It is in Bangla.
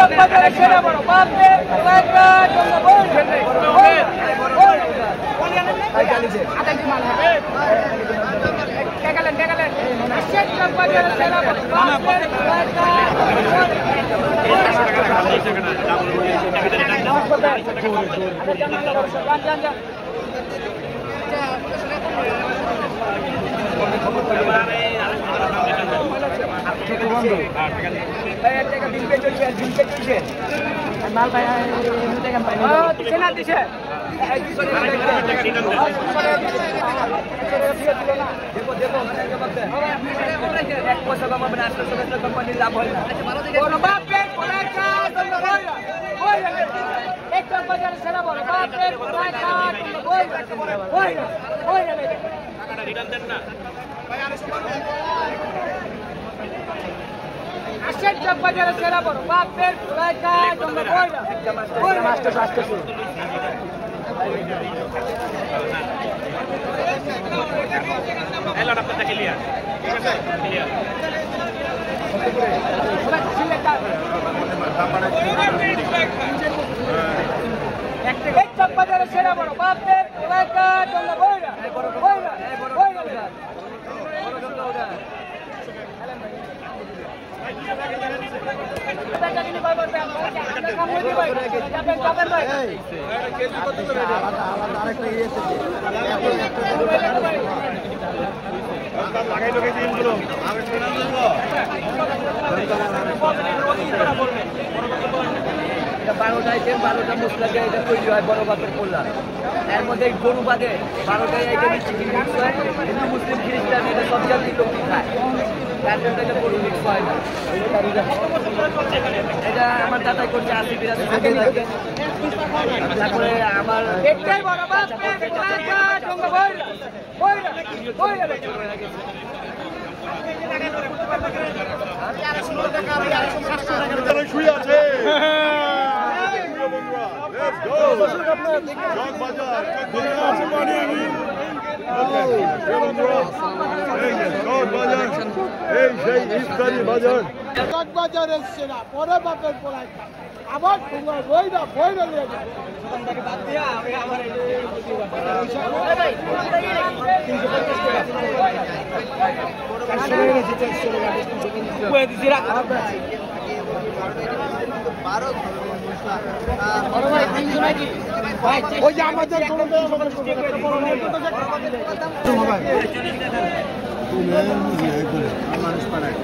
চকবাজারের সেরা বড় বাপরে এলাকা তোমরা বলছেন চকবাজারের সেরা বড় বাপরে মাল ভাই দিছে দেখো দেখো এক পয়সা কমাবে না 800 কোম্পানির লাভ হয় না এক চকবাজারের সেরা বড় বাপরে আশের চকবাজারের সেরা বড় বাপের পুরাইকা তোমরা বইরা মাস্টার মাস্টার এলা ডাক্তার ক্লিয়ার ঠিক আছে ক্লিয়ার এক চকবাজারের সেরা বড় বাপের পুরাইকা তোমরা বইরা বারোটা আইটেম 12টা মশলা দিয়ে এটা তৈরি হয় বড় বাপের পোলা এর মধ্যে গরু বাদে 12টাই আইটেম চিকেন মিক্স হয় হিন্দু মুসলিম খ্রিস্টান এটা সব জাতির লোকই খায় তার জন্য এটা গরু মিক্স হয় না এটা আমার দাদাই করছে 80-82 তারপরে আমার একটাই বড় বাপ শুয়ে আছে এই সেই ইফতারি বাজার চকবাজারের সেরা বড় বাপের পোলাই আবার তোমার বইরা বইরা নিয়ে যাবে ওই যে আমাদের মানুষ পাড়ায়